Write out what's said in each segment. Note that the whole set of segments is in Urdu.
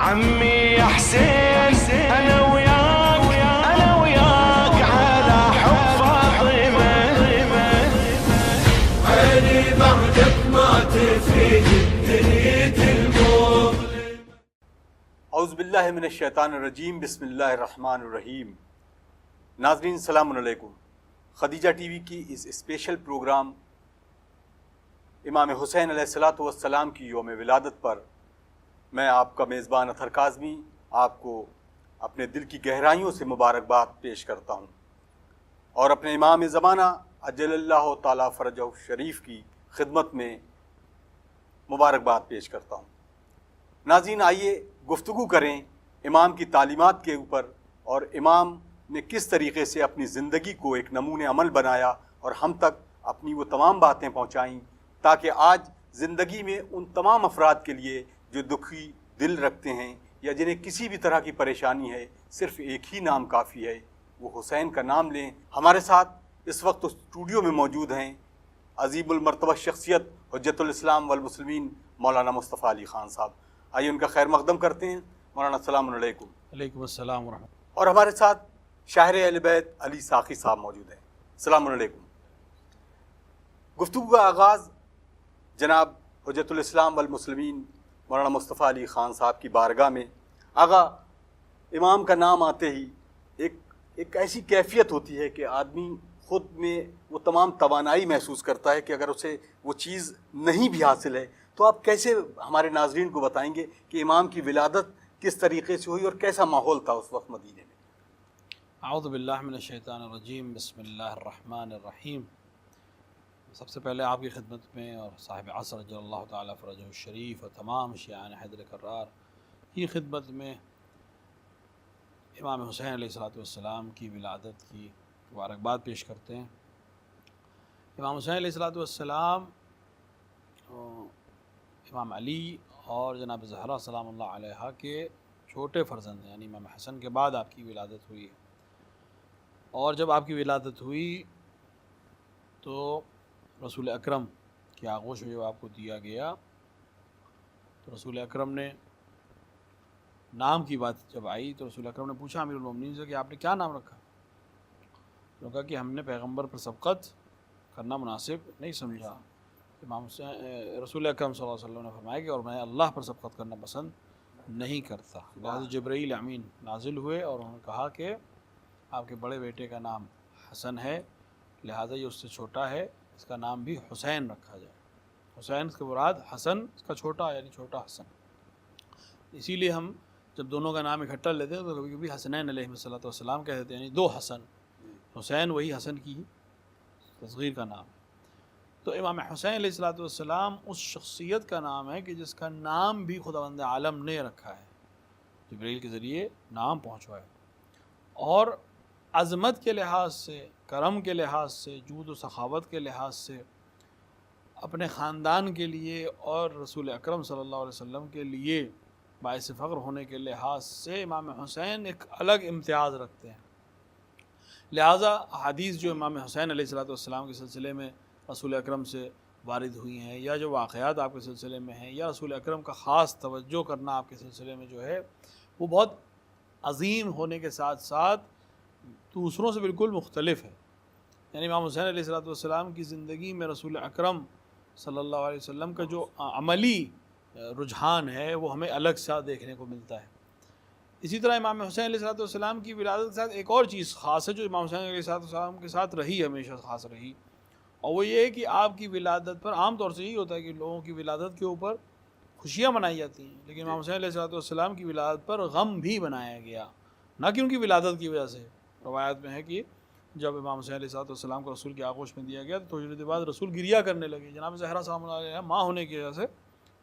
عمي يا حسين أنا وياك على حب فاطمة، عيني بعدك ما تفيد الدنيا المظلمة. اعوذ باللہ من الشیطان الرجیم، بسم اللہ الرحمن الرحیم۔ ناظرین السلام علیکم۔ خدیجہ ٹی وی کی اس اسپیشل پروگرام امام حسین علیہ السلام کی یوم ولادت پر میں آپ کا میزبان اطہر کاظمی آپ کو اپنے دل کی گہرائیوں سے مبارکباد پیش کرتا ہوں اور اپنے امام زمانہ اجل اللہ تعالیٰ فرجہ شریف کی خدمت میں مبارکباد پیش کرتا ہوں۔ ناظرین آئیے گفتگو کریں امام کی تعلیمات کے اوپر اور امام نے کس طریقے سے اپنی زندگی کو ایک نمونِ عمل بنایا اور ہم تک اپنی وہ تمام باتیں پہنچائیں تاکہ آج زندگی میں ان تمام افراد کے لیے جو دکھی دل رکھتے ہیں یا جنہیں کسی بھی طرح کی پریشانی ہے صرف ایک ہی نام کافی ہے، وہ حسین کا نام لیں۔ ہمارے ساتھ اس وقت اسٹوڈیو میں موجود ہیں عظیم المرتبہ شخصیت حجت الاسلام والمسلمین مولانا مصطفیٰ علی خان صاحب۔ آئیے ان کا خیر مقدم کرتے ہیں۔ مولانا السلام علیکم۔ وعلیکم السلام ورحمۃ اللہ۔ اور ہمارے ساتھ شاعر اہل بیت علی ساقی صاحب موجود ہیں۔ السلام علیکم۔ گفتگو کا آغاز جناب حجت الاسلام والمسلمین مولانا مصطفیٰ علی خان صاحب کی بارگاہ میں۔ آغا، امام کا نام آتے ہی ایک ایسی کیفیت ہوتی ہے کہ آدمی خود میں وہ تمام توانائی محسوس کرتا ہے کہ اگر اسے وہ چیز نہیں بھی حاصل ہے تو آپ کیسے ہمارے ناظرین کو بتائیں گے کہ امام کی ولادت کس طریقے سے ہوئی اور کیسا ماحول تھا اس وقت مدینے میں؟ اعوذ باللہ من الشیطان الرجیم، بسم اللہ الرحمن الرحیم۔ سب سے پہلے آپ کی خدمت میں اور صاحب عصر اجل اللہ تعالیٰ فرجہ الشریف اور تمام شیعان حیدر کرار کی خدمت میں امام حسین علیہ السلام کی ولادت کی مبارکباد پیش کرتے ہیں۔ امام حسین علیہ السلام امام علی اور جناب زہرا سلام اللہ علیہا کے چھوٹے فرزند ہیں، یعنی امام حسن کے بعد آپ کی ولادت ہوئی ہے۔ اور جب آپ کی ولادت ہوئی تو رسول اکرم کی آغوش میں جب آپ کو دیا گیا تو رسول اکرم نے نام کی بات جب آئی تو رسول اکرم نے پوچھا امیر المومنین سے کہ آپ نے کیا نام رکھا؟ انہوں نے کہا کہ ہم نے پیغمبر پر سبقت کرنا مناسب نہیں سمجھا۔ امام رسول اکرم صلی اللہ علیہ وسلم نے فرمایا کہ اور میں اللہ پر سبقت کرنا پسند نہیں کرتا۔ لہٰذا جبرائیل امین نازل ہوئے اور انہوں نے کہا کہ آپ کے بڑے بیٹے کا نام حسن ہے، لہٰذا یہ اس سے چھوٹا ہے، اس کا نام بھی حسین رکھا جائے۔ حسین کے مراد حسن اس کا چھوٹا یعنی چھوٹا حسن۔ اسی لیے ہم جب دونوں کا نام اکٹھا لیتے ہیں تو کبھی کبھی حسنین علیہ السلام کہتے ہیں، یعنی دو حسن۔ حسین وہی حسن کی تصغیر کا نام ہے۔ تو امام حسین علیہ السلام اس شخصیت کا نام ہے کہ جس کا نام بھی خداوند عالم نے رکھا ہے، جبرائیل کے ذریعے نام پہنچوایا، اور عظمت کے لحاظ سے، کرم کے لحاظ سے، جود و سخاوت کے لحاظ سے، اپنے خاندان کے لیے اور رسول اکرم صلی اللہ علیہ وسلم کے لیے باعث فخر ہونے کے لحاظ سے امام حسین ایک الگ امتیاز رکھتے ہیں۔ لہٰذا حدیث جو امام حسین علیہ السلام کے سلسلے میں رسول اکرم سے وارد ہوئی ہیں یا جو واقعات آپ کے سلسلے میں ہیں یا رسول اکرم کا خاص توجہ کرنا آپ کے سلسلے میں جو ہے وہ بہت عظیم ہونے کے ساتھ ساتھ دوسروں سے بالکل مختلف ہے۔ یعنی امام حسین علیہ السلام کی زندگی میں رسول اکرم صلی اللہ علیہ وسلم کا جو عملی رجحان ہے وہ ہمیں الگ سا دیکھنے کو ملتا ہے۔ اسی طرح امام حسین علیہ السلام کی ولادت کے ساتھ ایک اور چیز خاص ہے جو امام حسین علیہ السلام کے ساتھ رہی، ہمیشہ خاص رہی، اور وہ یہ ہے کہ آپ کی ولادت پر عام طور سے یہی ہوتا ہے کہ لوگوں کی ولادت کے اوپر خوشیاں منائی جاتی ہیں، لیکن امام حسین علیہ السلام کی ولادت پر غم بھی بنایا گیا، نہ کہ ان کی ولادت کی وجہ سے۔ روایت میں ہے کہ جب امام حسین علیہ السلام کو رسول کی آغوش میں دیا گیا تو تھوڑی دیر بعد رسول گریا کرنے لگے۔ جناب زہرا سلام اللہ علیہ ماں ہونے کی وجہ سے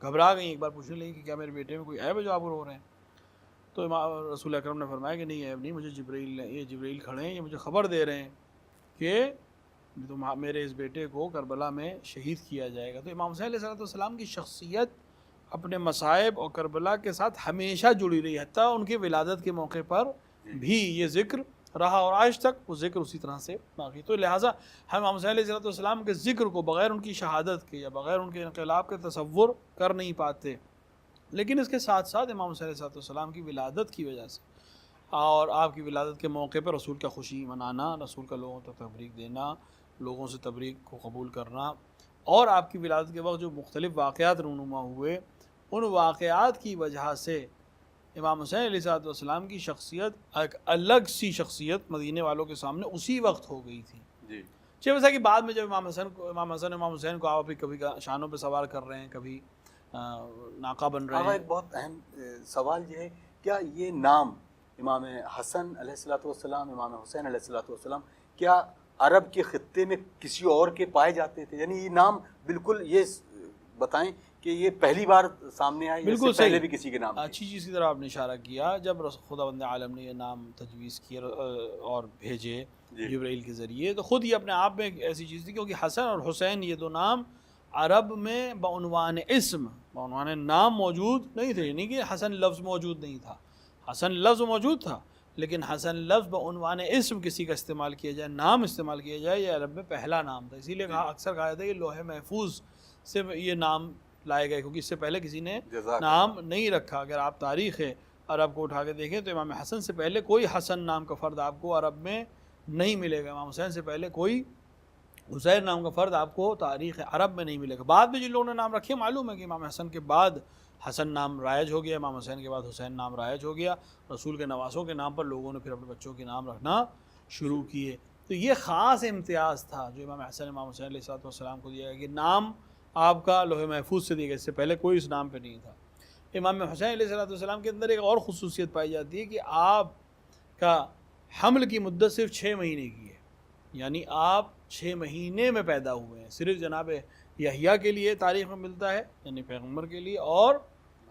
گھبرا گئیں، ایک بار پوچھنے لگیں کہ کیا میرے بیٹے میں کوئی عیب ہے جو آپ رو رہے ہیں؟ تو رسول اکرم نے فرمایا کہ نہیں عیب نہیں، مجھے جبرائیل کھڑے ہیں، یہ مجھے خبر دے رہے ہیں کہ میرے اس بیٹے کو کربلا میں شہید کیا جائے گا۔ تو امام حسین علیہ السلام کی شخصیت اپنے مصائب اور کربلا کے ساتھ ہمیشہ جڑی رہی، حتیٰ ان کی ولادت کے موقع پر بھی یہ ذکر رہا اور آج تک وہ ذکر اسی طرح سے باقی۔ تو لہٰذا ہم امام حسین علیہ السلام کے ذکر کو بغیر ان کی شہادت کے یا بغیر ان کے انقلاب کے تصور کر نہیں پاتے۔ لیکن اس کے ساتھ ساتھ امام حسین علیہ السلام کی ولادت کی وجہ سے اور آپ کی ولادت کے موقع پر رسول کا خوشی منانا، رسول کا لوگوں تک تبلیغ دینا، لوگوں سے تبلیغ کو قبول کرنا، اور آپ کی ولادت کے وقت جو مختلف واقعات رونما ہوئے، ان واقعات کی وجہ سے امام حسین علیہ السلام کی شخصیت ایک الگ سی شخصیت مدینے والوں کے سامنے اسی وقت ہو گئی تھی. جی جیسا کہ بعد میں جب امام حسین کو آپ کبھی شانوں پہ سوار کر رہے ہیں، کبھی ناقہ بن رہے ہیں. ایک بہت اہم سوال یہ ہے، کیا یہ نام امام حسن علیہ السلام، امام حسین علیہ السلام کیا عرب کے خطے میں کسی اور کے پائے جاتے تھے؟ یعنی یہ نام بالکل یہ بتائیں کہ یہ پہلی بار سامنے آئے، بالکل اس سے پہلے بھی کسی کے نام؟ اچھی چیز کی طرح آپ نے اشارہ کیا. جب خداوند عالم نے یہ نام تجویز کیا اور بھیجے جبرائیل کے ذریعے، تو خود یہ اپنے آپ میں ایک ایسی چیز تھی، کیونکہ حسن اور حسین یہ دو نام عرب میں بعنوان اسم، بعنوان نام موجود نہیں تھے. یعنی کہ حسن لفظ موجود نہیں تھا، حسن لفظ موجود تھا، لیکن حسن لفظ بعنوان اسم کسی کا استعمال کیا جائے، نام استعمال کیا جائے، یہ عرب میں پہلا نام تھا. اسی لیے اکثر کہا جاتا ہے کہ لوح محفوظ سے یہ نام لائے گئے، کیونکہ اس سے پہلے کسی نے نام نہیں رکھا. اگر آپ تاریخ عرب کو اٹھا کے دیکھیں تو امام حسن سے پہلے کوئی حسن نام کا فرد آپ کو عرب میں نہیں ملے گا. امام حسین سے پہلے کوئی حسین نام کا فرد آپ کو تاریخ عرب میں نہیں ملے گا. بعد میں جن لوگوں نے نام رکھے، معلوم ہے کہ امام حسن کے بعد حسن نام رائج ہو گیا، امام حسین کے بعد حسین نام رائج ہو گیا. رسول کے نواسوں کے نام پر لوگوں نے پھر اپنے بچوں کے نام رکھنا شروع کیے. تو یہ خاص امتیاز تھا جو امام حسن امام حسین علیہ السلام کو دیا گیا کہ نام آپ کا لوح محفوظ سے دیا گیا، اس سے پہلے کوئی اس نام پہ نہیں تھا. امام حسین علیہ السلام کے اندر ایک اور خصوصیت پائی جاتی ہے کہ آپ کا حمل کی مدت صرف 6 مہینے کی ہے. یعنی آپ 6 مہینے میں پیدا ہوئے ہیں. صرف جناب یحییٰ کے لیے تاریخ میں ملتا ہے، یعنی پیغمبر کے لیے، اور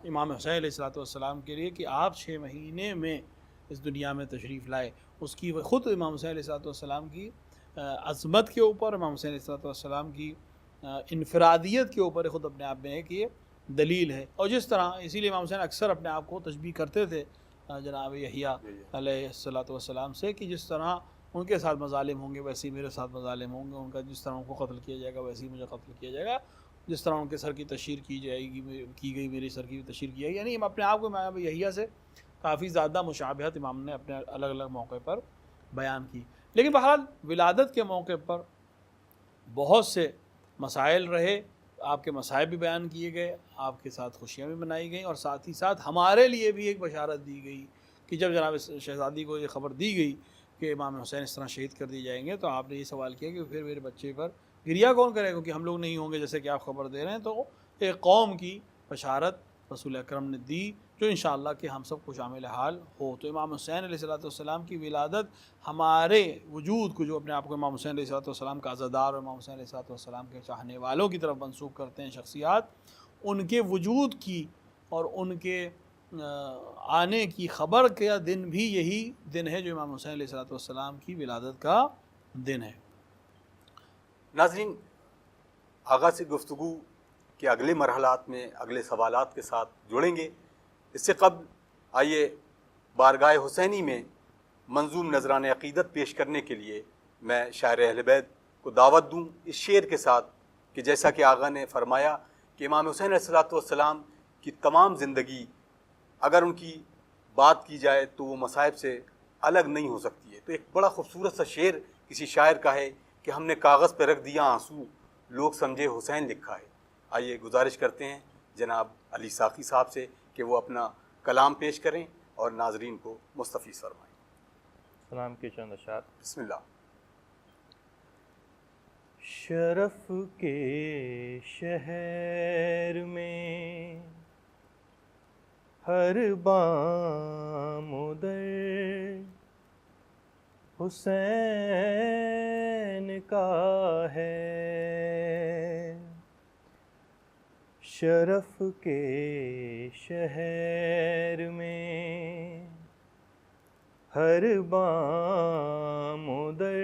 امام حسین علیہ السلام کے لیے کہ آپ 6 مہینے میں اس دنیا میں تشریف لائے. اس کی خود امام حسین علیہ السلام کی عظمت کے اوپر، امام حسین علیہ السلام کی انفرادیت کے اوپر خود اپنے آپ میں ہے کہ یہ دلیل ہے. اور جس طرح اسی لیے امام حسین اکثر اپنے آپ کو تشبیہ کرتے تھے جناب یحییٰ علیہ السلام سے، کہ جس طرح ان کے ساتھ مظالم ہوں گے ویسے ہی میرے ساتھ مظالم ہوں گے، ان کا جس طرح ان کو قتل کیا جائے گا ویسے ہی مجھے قتل کیا جائے گا، جس طرح ان کے سر کی تشہیر کی گئی میری سر کی تشہیر کی جائے گی. یعنی ہم اپنے آپ کو امام یحییٰ سے کافی زیادہ مشابہت امام نے اپنے الگ الگ موقع پر بیان کی. لیکن بہرحال ولادت کے موقع پر بہت سے مسائل رہے، آپ کے مصائب بھی بیان کیے گئے، آپ کے ساتھ خوشیاں بھی منائی گئیں، اور ساتھ ہی ساتھ ہمارے لیے بھی ایک بشارت دی گئی کہ جب جناب شہزادی کو یہ خبر دی گئی کہ امام حسین اس طرح شہید کر دیے جائیں گے، تو آپ نے یہ سوال کیا کہ پھر میرے بچے پر گریہ کون کرے گا، کیونکہ ہم لوگ نہیں ہوں گے جیسے کہ آپ خبر دے رہے ہیں. تو ایک قوم کی بشارت رسول اکرم نے دی جو انشاءاللہ کہ ہم سب کو شامل حال ہو. تو امام حسین علیہ السلام کی ولادت ہمارے وجود کو، جو اپنے آپ کو امام حسین علیہ السلام کا عزادار اور امام حسین علیہ السلام کے چاہنے والوں کی طرف منسوب کرتے ہیں شخصیات، ان کے وجود کی اور ان کے آنے کی خبر کا دن بھی یہی دن ہے جو امام حسین علیہ السلام کی ولادت کا دن ہے. ناظرین، آغاز گفتگو کے اگلے مرحلات میں اگلے سوالات کے ساتھ جڑیں گے. اس سے قبل آئیے بارگاہ حسینی میں منظوم نذران عقیدت پیش کرنے کے لیے میں شاعر اہل بیت کو دعوت دوں اس شعر کے ساتھ کہ جیسا کہ آقا نے فرمایا کہ امام حسین علیہ السلام کی تمام زندگی اگر ان کی بات کی جائے تو وہ مصائب سے الگ نہیں ہو سکتی ہے. تو ایک بڑا خوبصورت سا شعر کسی شاعر کا ہے کہ ہم نے کاغذ پہ رکھ دیا آنسو، لوگ سمجھے حسین لکھا ہے. آئیے گزارش کرتے ہیں جناب علی ساقی صاحب سے کہ وہ اپنا کلام پیش کریں اور ناظرین کو مستفیض فرمائیں. سلام کے چند اشعار. بسم اللہ. شرف کے شہر میں ہر بام در حسین کا ہے. شرف کے شہر میں ہر بام در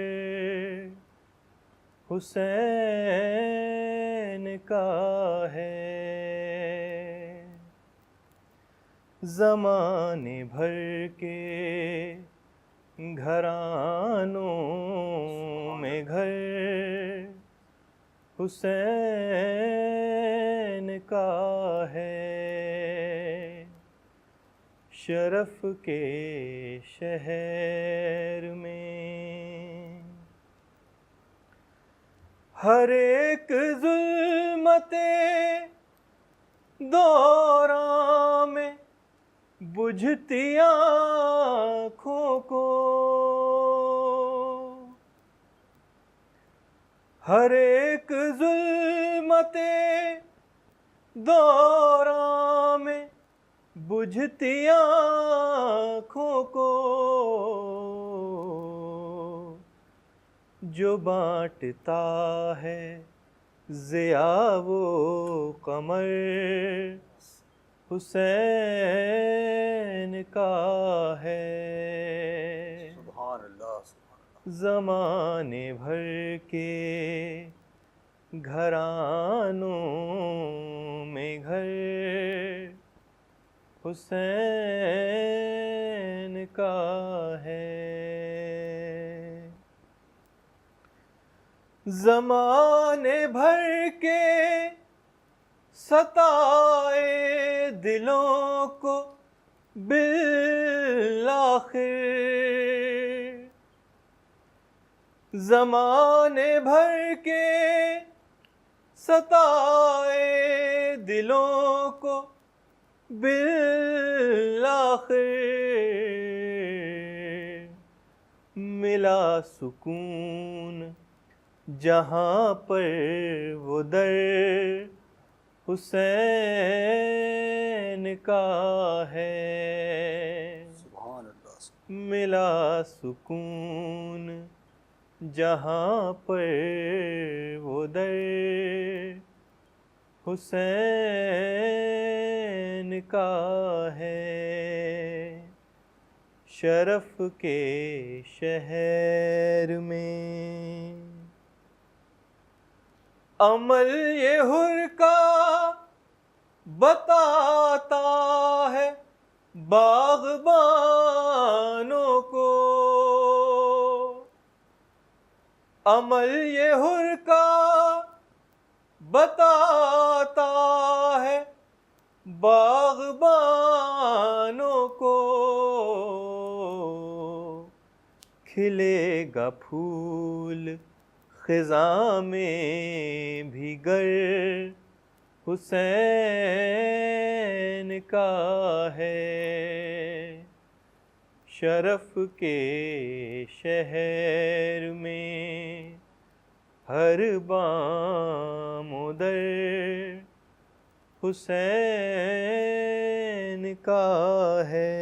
حسین کا ہے. زمانے بھر کے گھرانوں میں گھر حسین کا ہے. شرف کے شہر میں ہر ایک ظلمت دوران میں بجھتی آنکھوں کو ہر ایک ظلمت دوران میں بجھتی آنکھوں کو جو بانٹتا ہے ضیاء و قمر حسین کا ہے سبحان اللہ سبحان اللہ. زمانے بھر کے گھرانوں میں گھر حسین کا ہے زمانے بھر کے ستائے دلوں کو بالآخر زمانے بھر کے ستائے دلوں کو بالآخر ملا سکون جہاں پر وہ در حسین کا ہے سبحان اللہ. ملا سکون جہاں پر وہ در حسین کا ہے شرف کے شہر میں عمل یہ حر کا بتاتا ہے باغبانوں کو عمل یہ حر کا بتاتا ہے باغبانوں کو کھلے گا پھول خزاں میں بھی گر حسین کا ہے شرف کے شہر میں ہر بامدر حسین کا ہے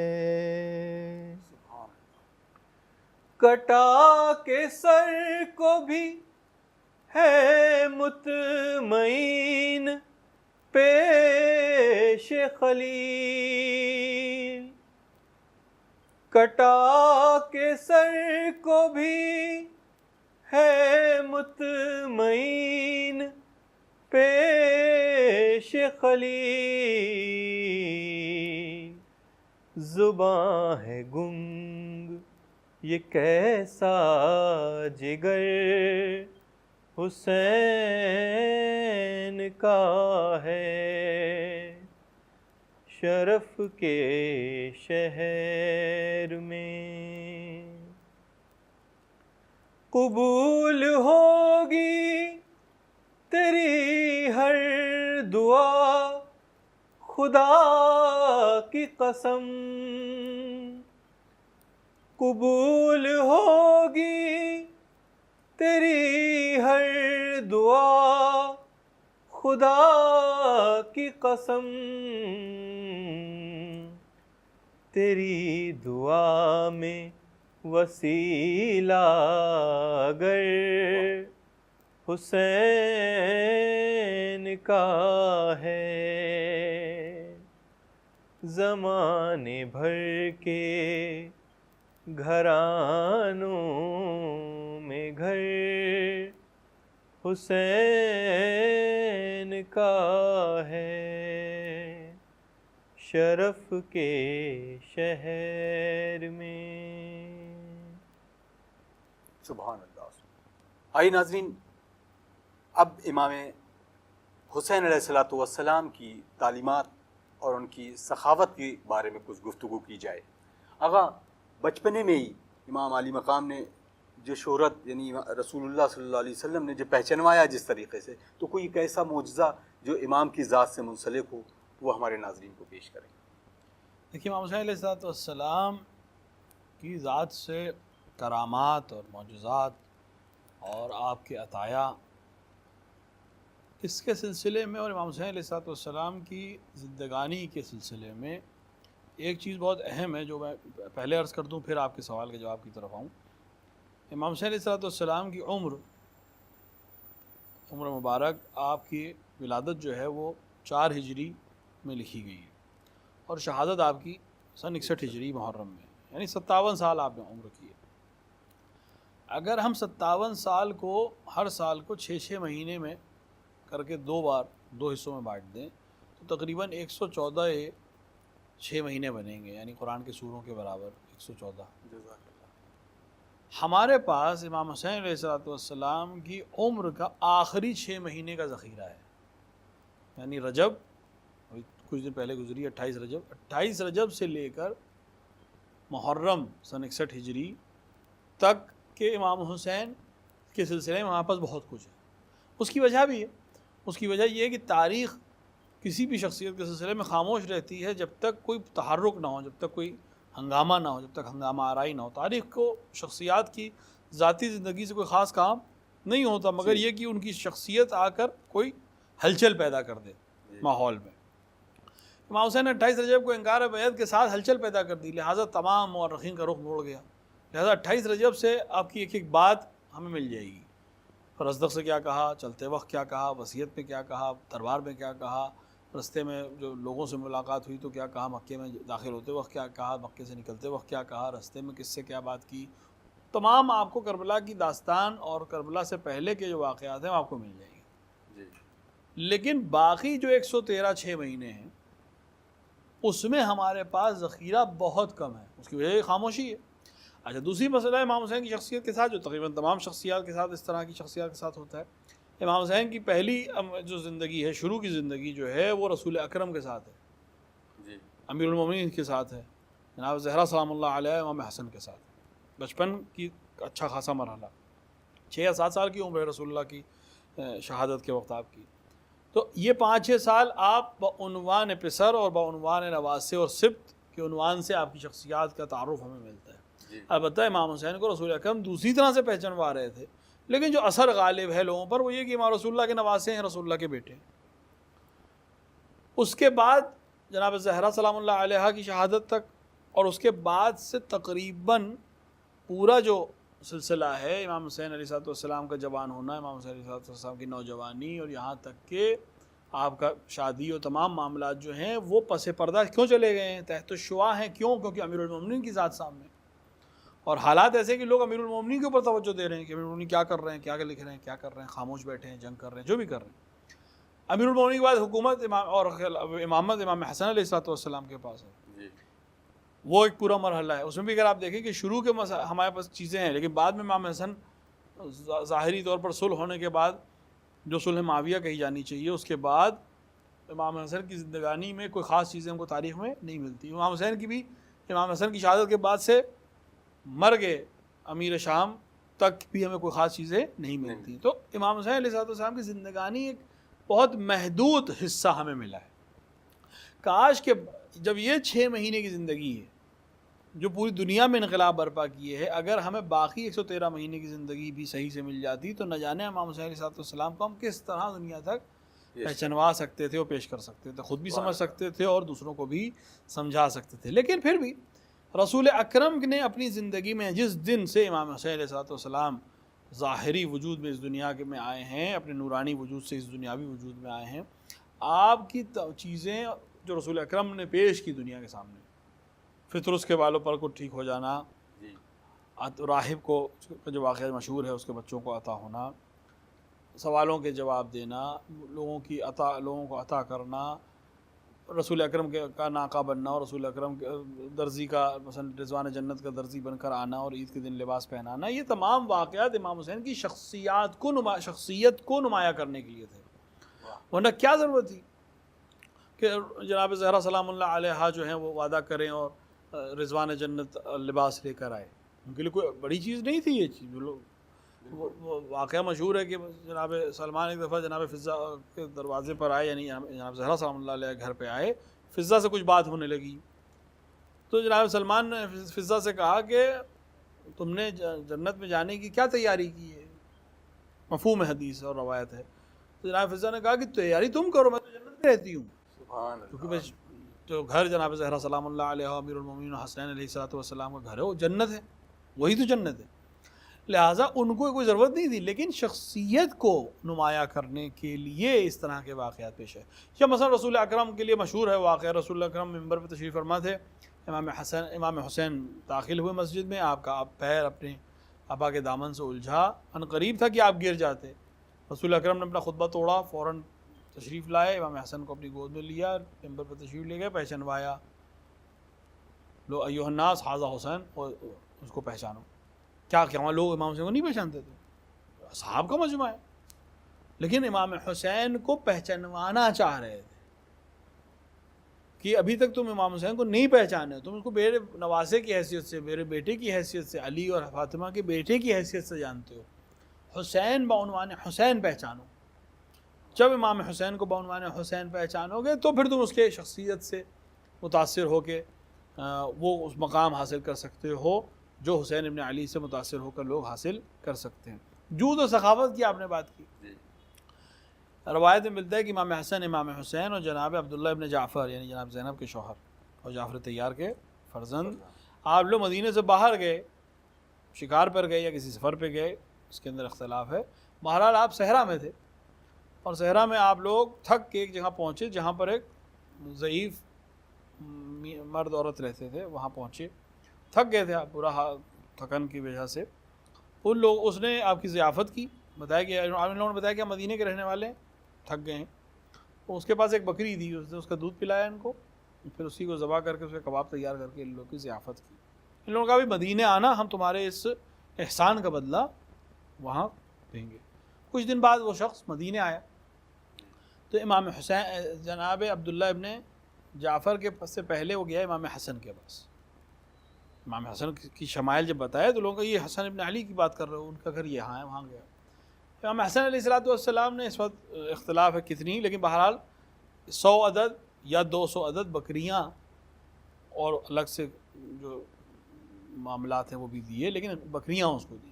کٹا کے سر کو بھی ہے مطمئن پیش خلیل کٹا کے سر کو بھی ہے مطمئن پیش خلیل زباں ہے گنگ یہ کیسا جگر حسین کا ہے شرف کے شہر میں قبول ہوگی تیری ہر دعا خدا کی قسم قبول ہوگی تیری ہر دعا خدا کی قسم تیری دعا میں وسیلہ اگر حسین کا ہے زمانے بھر کے گھرانوں میں گھر حسین کا ہے شرف کے شہر میں سبحان اللہ. آئیے ناظرین، اب امام حسین علیہ الصلوۃ والسلام کی تعلیمات اور ان کی سخاوت کے بارے میں کچھ گفتگو کی جائے۔ آغا، بچپنے میں ہی امام علی مقام نے جو شہرت یعنی رسول اللہ صلی اللہ علیہ وسلم نے جو پہچنوایا جس طریقے سے، تو کوئی ایک ایسا معجزہ جو امام کی ذات سے منسلک ہو وہ ہمارے ناظرین کو پیش کریں۔ دیکھیے امام حسین علیہ السلام کی ذات سے کرامات اور معجزات اور آپ کے عطایا، اس کے سلسلے میں اور امام حسین علیہ السلام کی زندگانی کے سلسلے میں ایک چیز بہت اہم ہے جو میں پہلے عرض کر دوں، پھر آپ کے سوال کے جواب کی طرف آؤں۔ امام حسین علیہ السلام کی عمر مبارک، آپ کی ولادت جو ہے وہ 4 ہجری میں لکھی گئی ہے، اور شہادت آپ کی سن 61 ہجری محرم میں، یعنی 57 سال آپ نے عمر کی ہے۔ اگر ہم 57 سال کو ہر سال کو 6 مہینے میں کر کے 2 بار 2 حصوں میں بانٹ دیں تو تقریباً 114 6 مہینے بنیں گے، یعنی قرآن کے سوروں کے برابر 114۔ ہمارے پاس امام حسین علیہ السلام کی عمر کا آخری 6 مہینے کا ذخیرہ ہے، یعنی رجب، ابھی کچھ دن پہلے گزری 28 رجب سے لے کر محرم سن 61 ہجری تک کے امام حسین کے سلسلے میں ہمارے پاس بہت کچھ ہے۔ اس کی وجہ بھی ہے، اس کی وجہ یہ ہے کہ تاریخ کسی بھی شخصیت کے سلسلے میں خاموش رہتی ہے جب تک کوئی تحرک نہ ہو، جب تک کوئی ہنگامہ نہ ہو، جب تک ہنگامہ آرائی نہ ہو۔ تاریخ کو شخصیات کی ذاتی زندگی سے کوئی خاص کام نہیں ہوتا، مگر یہ کہ ان کی شخصیت آ کر کوئی ہلچل پیدا کر دے ماحول میں۔ امام حسین نے 28 رجب کو انکار بیعت کے ساتھ ہلچل پیدا کر دی، لہٰذا تمام مورخین کا رخ موڑ گیا۔ لہٰذا 28 رجب سے آپ کی ایک ایک بات ہمیں مل جائے گی، فرزدق سے کیا کہا، چلتے وقت کیا کہا، وصیت میں کیا کہا، دربار میں کیا کہا، رستے میں جو لوگوں سے ملاقات ہوئی تو کیا کہا، مکے میں داخل ہوتے وقت کیا کہا، مکے سے نکلتے وقت کیا کہا، رستے میں کس سے کیا بات کی، تمام آپ کو کربلا کی داستان اور کربلا سے پہلے کے جو واقعات ہیں وہ آپ کو مل جائیں گے۔ لیکن باقی جو 113 6 مہینے ہیں اس میں ہمارے پاس ذخیرہ بہت کم ہے، اس کی وجہ یہ خاموشی ہے۔ اچھا، دوسری مسئلہ ہے امام حسین کی شخصیت کے ساتھ، جو تقریباً تمام شخصیات کے ساتھ اس طرح کی شخصیات کے ساتھ ہوتا ہے۔ امام حسین کی پہلی جو زندگی ہے، شروع کی زندگی جو ہے وہ رسول اکرم کے ساتھ ہے، امیر المومنین کے ساتھ ہے، جناب زہرا سلام اللہ علیہ، امام حسن کے ساتھ۔ بچپن کی اچھا خاصا مرحلہ، 6 یا 7 سال کی عمر ہے رسول اللہ کی شہادت کے وقت آپ کی۔ تو یہ 5-6 سال آپ بعنوان پسر اور بعنوان نواسے اور سبت کے عنوان سے آپ کی شخصیات کا تعارف ہمیں ملتا ہے۔ البتہ امام حسین کو رسول اکرم دوسری طرح سے پہچانوا رہے تھے، لیکن جو اثر غالب ہے لوگوں پر وہ یہ کہ امام رسول اللہ کے نواسے ہیں، رسول اللہ کے بیٹے ہیں۔ اس کے بعد جناب زہرا سلام اللہ علیہ کی شہادت تک، اور اس کے بعد سے تقریباً پورا جو سلسلہ ہے امام حسین علیہ السلام کا جوان ہونا، امام حسین علیہ السلام کی نوجوانی، اور یہاں تک کہ آپ کا شادی اور تمام معاملات جو ہیں وہ پس پردہ کیوں چلے گئے ہیں، تحت الشعاع ہیں، کیوں؟ کیونکہ امیر المومنین کی ذات سامنے، اور حالات ایسے کہ لوگ امیر المومنین کے اوپر توجہ دے رہے ہیں کہ امیر المومنین کیا کر رہے ہیں، کیا لکھ رہے ہیں، کیا کر رہے ہیں، خاموش بیٹھے ہیں، جنگ کر رہے ہیں، جو بھی کر رہے ہیں۔ امیر المومنین کے بعد حکومت اور امامت امام حسن علیہ السلام کے پاس ہے، وہ ایک پورا مرحلہ ہے۔ اس میں بھی اگر آپ دیکھیں کہ شروع کے ہمارے پاس چیزیں ہیں، لیکن بعد میں امام حسن ظاہری طور پر صلح ہونے کے بعد جو صلح معاویہ کہی جانی چاہیے، اس کے بعد امام حسن کی زندگانی میں کوئی خاص چیزیں ہم کو تاریخ میں نہیں ملتی۔ امام حسین کی بھی امام حسن کی شہادت کے بعد سے مرگ امیر شام تک بھی ہمیں کوئی خاص چیزیں نہیں ملتی۔ تو امام حسین علیہ السلام کی زندگانی ایک بہت محدود حصہ ہمیں ملا ہے۔ کاش کہ جب یہ 6 مہینے کی زندگی ہے جو پوری دنیا میں انقلاب برپا کیے ہے، اگر ہمیں باقی 113 مہینے کی زندگی بھی صحیح سے مل جاتی تو نہ جانے امام حسین علیہ السلام کو ہم کس طرح دنیا تک پہچنوا سکتے تھے اور پیش کر سکتے تھے، خود بھی سمجھ سکتے تھے اور دوسروں کو بھی سمجھا سکتے تھے۔ لیکن پھر بھی رسول اکرم نے اپنی زندگی میں جس دن سے امام حسین علیہ السلام ظاہری وجود میں اس دنیا کے میں آئے ہیں، اپنے نورانی وجود سے اس دنیاوی وجود میں آئے ہیں، آپ کی چیزیں جو رسول اکرم نے پیش کی دنیا کے سامنے، فطر اس کے بالوں پر کو ٹھیک ہو جانا، راہب کو جو واقعہ مشہور ہے اس کے بچوں کو عطا ہونا، سوالوں کے جواب دینا، لوگوں کو عطا کرنا، رسول اکرم کا ناقہ بننا اور رسول اکرم کے درزی کا مثلا رضوان جنت کا درزی بن کر آنا اور عید کے دن لباس پہنانا، یہ تمام واقعات امام حسین کی شخصیت کو نمایاں کرنے کے لیے تھے، ورنہ کیا ضرورت تھی کہ جناب زہرا سلام اللہ علیہا جو ہیں وہ وعدہ کریں اور رضوان جنت لباس لے کر آئے. ان کے لیے کوئی بڑی چیز نہیں تھی یہ چیز. وہ واقعہ مشہور ہے کہ جناب سلمان ایک دفعہ جناب فضا کے دروازے پر آئے, یعنی جناب زہرا سلام اللہ علیہ گھر پہ آئے. فضا سے کچھ بات ہونے لگی تو جناب سلمان نے فضا سے کہا کہ تم نے جنت میں جانے کی کیا تیاری کی ہے؟ مفہوم حدیث اور روایت ہے. تو جناب فضا نے کہا کہ تیاری تم کرو, میں تو جنت میں رہتی ہوں. کیونکہ جو گھر جناب زہرا سلام اللہ علیہ امیر المومنین حسنین علیہ الصلوۃ والسلام کا گھر ہے وہ جنت ہے, وہی تو جنت ہے. لہٰذا ان کو کوئی ضرورت نہیں تھی, لیکن شخصیت کو نمایاں کرنے کے لیے اس طرح کے واقعات پیش ہے. یا مثلا رسول اکرم کے لیے مشہور ہے واقعہ, رسول اکرم ممبر پہ تشریف فرما تھے, امام حسین داخل ہوئے مسجد میں, آپ کا پیر اپنے ابا کے دامن سے الجھا, ان قریب تھا کہ آپ گر جاتے. رسول اکرم نے اپنا خطبہ توڑا, فوراً تشریف لائے, امام حسن کو اپنی گود میں لیا, ممبر پر تشریف لے گئے, پہچنوایا, لو ایھا الناس ھذا حسین, اور اس کو پہچانو. کیا وہاں لوگ امام حسین کو نہیں پہچانتے تھے؟ اصحاب کا مجمع ہے, لیکن امام حسین کو پہچانوانا چاہ رہے تھے کہ ابھی تک تم امام حسین کو نہیں پہچانے, تم اس کو میرے نواسے کی حیثیت سے, میرے بیٹے کی حیثیت سے, علی اور فاطمہ کے بیٹے کی حیثیت سے جانتے ہو. حسین بعنوان حسین پہچانو. جب امام حسین کو بعنوان حسین پہچانو گے تو پھر تم اس کے شخصیت سے متاثر ہو کے وہ اس مقام حاصل کر سکتے ہو جو حسین ابن علی سے متاثر ہو کر لوگ حاصل کر سکتے ہیں. جود و سخاوت کی آپ نے بات کی. روایت میں ملتا ہے کہ امام حسن, امام حسین اور جناب عبداللہ ابن جعفر یعنی جناب زینب کے شوہر اور جعفر طیار کے فرزند, آپ لوگ مدینے سے باہر گئے, شکار پر گئے یا کسی سفر پہ گئے, اس کے اندر اختلاف ہے. بہرحال آپ صحرا میں تھے اور صحرا میں آپ لوگ تھک کے ایک جگہ پہنچے جہاں پر ایک ضعیف مرد عورت رہتے تھے, وہاں پہنچے, تھک گئے تھے آپ برا تھکن کی وجہ سے. اس نے آپ کی ضیافت کی, بتایا کہ ان لوگوں نے بتایا کہ مدینے کے رہنے والے تھک گئے ہیں. اس کے پاس ایک بکری تھی, اس نے اس کا دودھ پلایا ان کو, پھر اسی کو ذبح کر کے اس کے کباب تیار کر کے ان لوگوں کی ضیافت کی. ان لوگوں کا بھی مدینے آنا, ہم تمہارے اس احسان کا بدلہ وہاں دیں گے. کچھ دن بعد وہ شخص مدینے آیا تو امام حسین جناب عبداللہ ابن جعفر کے پاس سے پہلے وہ گیا امام حسن کے پاس. امام حسن کی شمائل جب بتایا تو لوگوں کا یہ حسن ابن علی کی بات کر رہے ہو, ان کا گھر یہاں ہے, وہاں گیا. امام حسن علیہ الصلوۃ والسلام نے, اس وقت اختلاف ہے کتنی, لیکن بہرحال 100 عدد یا 200 عدد بکریاں اور الگ سے جو معاملات ہیں وہ بھی دیے, لیکن بکریاں اس کو دی.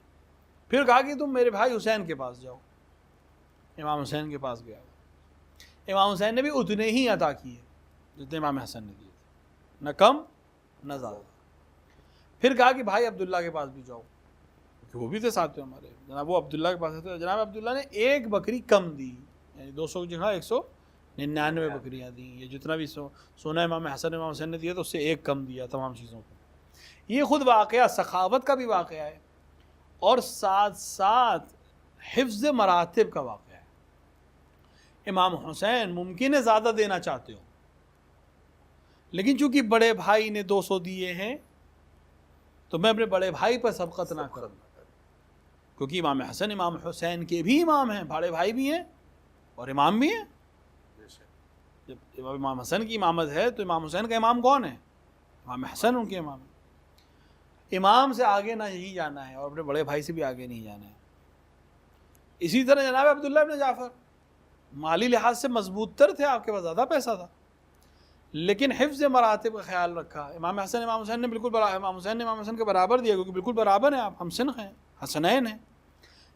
پھر کہا کہ تم میرے بھائی حسین کے پاس جاؤ. امام حسین کے پاس گیا. امام حسین نے بھی اتنے ہی عطا کیے جتنے امام حسن نے دیے تھے, نہ کم نہ زیادہ. پھر کہا کہ بھائی عبداللہ کے پاس بھی جاؤ, کہ وہ بھی تھے ساتھ میں ہمارے. جناب وہ عبداللہ کے پاس تھے, جناب عبداللہ نے ایک بکری کم دی, یعنی 200 کی جگہ 199 بکریاں دیں. یہ جتنا بھی سونا امام حسن امام حسین نے دیا تو اس سے ایک کم دیا تمام چیزوں کو. یہ خود واقعہ سخاوت کا بھی واقعہ ہے اور ساتھ ساتھ حفظ مراتب کا واقعہ ہے. امام حسین ممکن ہے زیادہ دینا چاہتے ہو, لیکن چونکہ بڑے بھائی نے 200 دیے ہیں تو میں اپنے بڑے بھائی پر سبقت نہ کروں, کیونکہ امام حسن امام حسین کے بھی امام ہیں, بڑے بھائی بھی ہیں اور امام بھی ہیں. جب امام حسن کی امامت ہے تو امام حسین کا امام کون ہے؟ امام حسن ان کے امام ہے. امام سے آگے نہ یہی جانا ہے اور اپنے بڑے بھائی سے بھی آگے نہیں جانا ہے. اسی طرح جناب عبداللہ ابن جعفر مالی لحاظ سے مضبوط تر تھے, آپ کے پاس زیادہ پیسہ تھا, لیکن حفظ مراتب کا خیال رکھا. امام حسن امام حسین نے بالکل امام حسین نے امام حسن کے برابر دیا, کیونکہ بالکل برابر ہیں آپ, ہم سنخ ہیں, حسنین ہیں.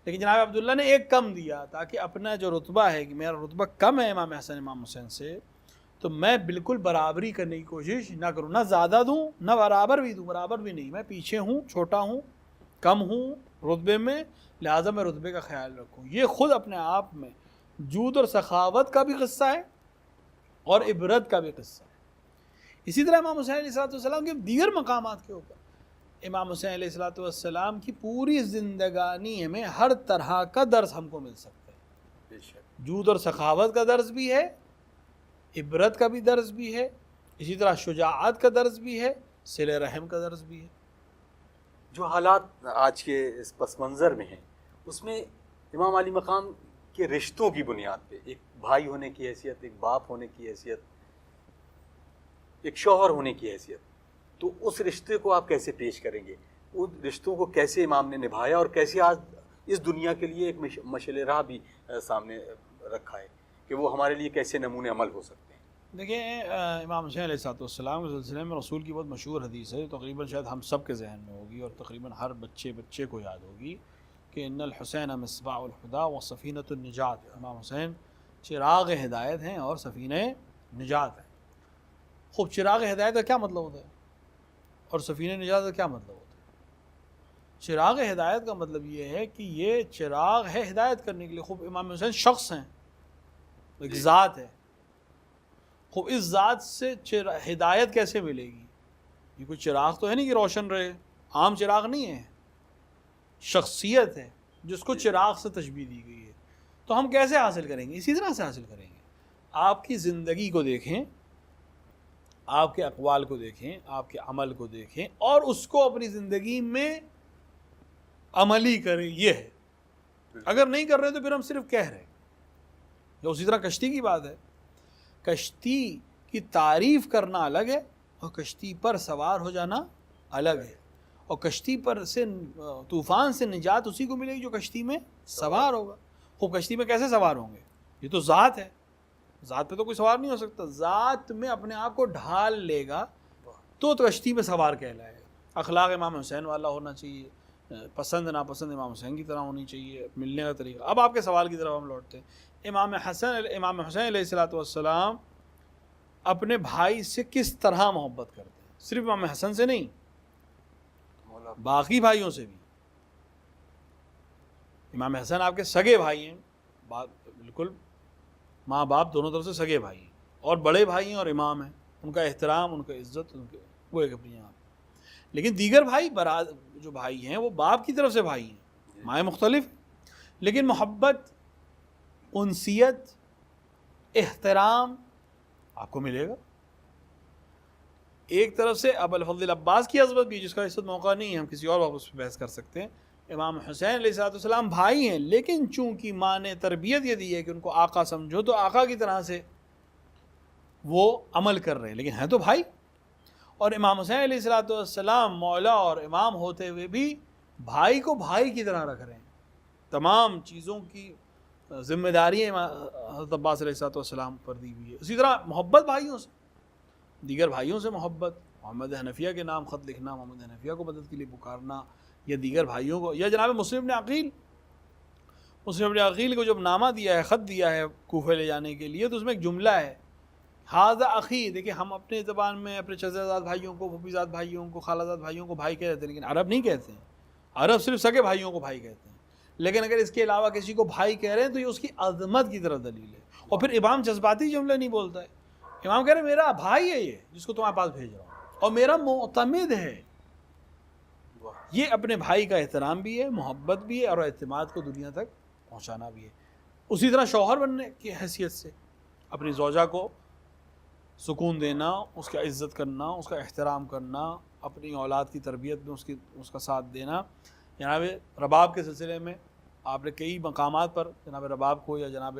لیکن جناب عبداللہ نے ایک کم دیا تاکہ اپنا جو رتبہ ہے کہ میرا رتبہ کم ہے امام حسن امام حسین سے, تو میں بالکل برابری کرنے کی کوشش نہ کروں, نہ زیادہ دوں نہ برابر بھی دوں, برابر بھی نہیں, میں پیچھے ہوں, چھوٹا ہوں, کم ہوں رتبے میں, لہٰذا میں رتبے کا خیال رکھوں. یہ خود اپنے آپ میں جود اور سخاوت کا بھی قصہ ہے اور عبرت کا بھی قصہ ہے. اسی طرح امام حسین علیہ السلام کے دیگر مقامات کے اوپر امام حسین علیہ السلام کی پوری زندگانی میں ہر طرح کا درس ہم کو مل سکتا ہے. جود اور سخاوت کا درس بھی ہے, عبرت کا بھی درس بھی ہے, اسی طرح شجاعت کا درس بھی ہے, صلہ رحم کا درس بھی ہے. جو حالات آج کے اس پس منظر میں ہیں اس میں امام علی مقام کے رشتوں کی بنیاد پہ, ایک بھائی ہونے کی حیثیت, ایک باپ ہونے کی حیثیت, ایک شوہر ہونے کی حیثیت، تو اس رشتے کو آپ کیسے پیش کریں گے؟ ان رشتوں کو کیسے امام نے نبھایا اور کیسے آج اس دنیا کے لیے ایک مشعل راہ بھی سامنے رکھا ہے کہ وہ ہمارے لیے کیسے نمونے عمل ہو سکتے ہیں؟ دیکھیں امام حسین علیہ السلام کے سلسلے میں رسول کی بہت مشہور حدیث ہے، تقریباً شاید ہم سب کے ذہن میں ہوگی اور تقریباً ہر بچے کو یاد ہوگی کہ ان الحسین مصباح الہدیٰ و سفینۃ النجات، امام حسین چراغ ہدایت ہیں اور سفینہ نجات ہیں۔ خوب چراغ ہدایت کا کیا مطلب ہوتا ہے اور سفینہ نجات کا کیا مطلب ہوتا ہے؟ چراغ ہدایت کا مطلب یہ ہے کہ یہ چراغ ہے ہدایت کرنے کے لیے۔ خوب امام حسین شخص ہیں، ایک ذات ہے، خوب اس ذات سے ہدایت کیسے ملے گی؟ یہ کوئی چراغ تو ہے نہیں کہ روشن رہے، عام چراغ نہیں ہے، شخصیت ہے جس کو چراغ سے تشبیہ دی گئی ہے۔ تو ہم کیسے حاصل کریں گے؟ اسی طرح سے حاصل کریں گے۔ آپ کی زندگی کو دیکھیں، آپ کے اقوال کو دیکھیں، آپ کے عمل کو دیکھیں اور اس کو اپنی زندگی میں عملی کریں، یہ ہے۔ اگر نہیں کر رہے تو پھر ہم صرف کہہ رہے ہیں۔ یا اسی طرح کشتی کی بات ہے، کشتی کی تعریف کرنا الگ ہے اور کشتی پر سوار ہو جانا الگ ہے، اور کشتی پر سے طوفان سے نجات اسی کو ملے گی جو کشتی میں سوار ہوگا۔ خوب کشتی میں کیسے سوار ہوں گے؟ یہ تو ذات ہے، ذات پہ تو کوئی سوار نہیں ہو سکتا، ذات میں اپنے آپ کو ڈھال لے گا تو کشتی میں سوار کہلائے گا۔ اخلاق امام حسین والا ہونا چاہیے، پسند ناپسند امام حسین کی طرح ہونی چاہیے، ملنے کا طریقہ۔ اب آپ کے سوال کی طرف ہم لوٹتے ہیں۔ امام حسین علیہ السلام اپنے بھائی سے کس طرح محبت کرتے ہیں؟ صرف امام حسن سے نہیں، باقی بھائیوں سے بھی۔ امام حسن آپ کے سگے بھائی ہیں، بالکل ماں باپ دونوں طرف سے سگے بھائی ہیں، اور بڑے بھائی ہیں اور امام ہیں، ان کا احترام، ان کا عزت، ان کے وہ ایک اپنی یہاں۔ لیکن دیگر بھائی جو بھائی ہیں وہ باپ کی طرف سے بھائی ہیں، مائیں مختلف، لیکن محبت، انسیت، احترام آپ کو ملے گا۔ ایک طرف سے ابو الفضل عباس کی عظمت بھی، جس کا اس وقت موقع نہیں ہے، ہم کسی اور وقت اس پہ بحث کر سکتے ہیں۔ امام حسین علیہ السلام بھائی ہیں، لیکن چونکہ ماں نے تربیت یہ دی ہے کہ ان کو آقا سمجھو، تو آقا کی طرح سے وہ عمل کر رہے ہیں، لیکن ہیں تو بھائی۔ اور امام حسین علیہ السلام مولا اور امام ہوتے ہوئے بھی بھائی کو بھائی کی طرح رکھ رہے ہیں، تمام چیزوں کی ذمہ داری حضرت عباس علیہ السلام پر دی ہوئی ہے۔ اسی طرح محبت بھائیوں سے، دیگر بھائیوں سے محبت، محمد حنفیہ کے نام خط لکھنا، محمد حنفیہ کو مدد کے لیے پکارنا، یا دیگر بھائیوں کو، یا جناب مسلم بن عقیل کو جب نامہ دیا ہے، خط دیا ہے کوفہ لے جانے کے لیے، تو اس میں ایک جملہ ہے، ھذا اخی۔ دیکھیں ہم اپنے زبان میں اپنے چچا زاد بھائیوں کو، پھوپھی زاد بھائیوں کو، خالہ زاد بھائیوں کو بھائی کہتے ہیں، لیکن عرب نہیں کہتے ہیں، عرب صرف سگے بھائیوں کو بھائی کہتے ہیں۔ لیکن اگر اس کے علاوہ کسی کو بھائی کہہ رہے ہیں تو یہ اس کی عظمت کی طرف دلیل ہے۔ اور پھر امام جذباتی جملے نہیں بولتا ہے، امام کہہ رہے ہیں میرا بھائی ہے یہ جس کو تمہارے پاس بھیج رہا ہوں، اور میرا معتمد ہے۔ یہ اپنے بھائی کا احترام بھی ہے، محبت بھی ہے، اور اعتماد کو دنیا تک پہنچانا بھی ہے۔ اسی طرح شوہر بننے کی حیثیت سے اپنی زوجہ کو سکون دینا، اس کا عزت کرنا، اس کا احترام کرنا، اپنی اولاد کی تربیت میں اس کا ساتھ دینا۔ جناب رباب کے سلسلے میں آپ نے کئی مقامات پر جناب رباب کو، یا جناب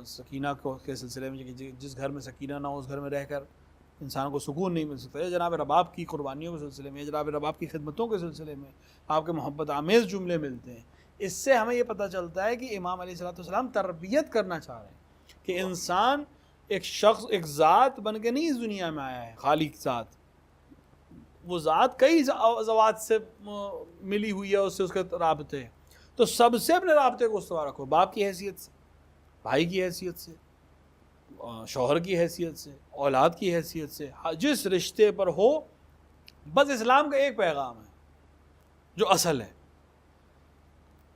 سکینہ کو کے سلسلے میں، جس گھر میں سکینہ نہ ہو اس گھر میں رہ کر انسان کو سکون نہیں مل سکتا، یا جناب رباب کی قربانیوں کے سلسلے میں، یا جناب رباب کی خدمتوں کے سلسلے میں آپ کے محبت آمیز جملے ملتے ہیں۔ اس سے ہمیں یہ پتہ چلتا ہے کہ امام علیہ السلام تربیت کرنا چاہ رہے ہیں کہ انسان ایک شخص، ایک ذات بن کے نہیں اس دنیا میں آیا ہے، خالق ذات، وہ ذات کئی ذوات سے ملی ہوئی ہے، اس سے اس کے رابطے ہیں، تو سب سے اپنے رابطے کو استوار رکھو، باپ کی حیثیت سے، بھائی کی حیثیت سے، شوہر کی حیثیت سے، اولاد کی حیثیت سے، جس رشتے پر ہو۔ بس اسلام کا ایک پیغام ہے جو اصل ہے،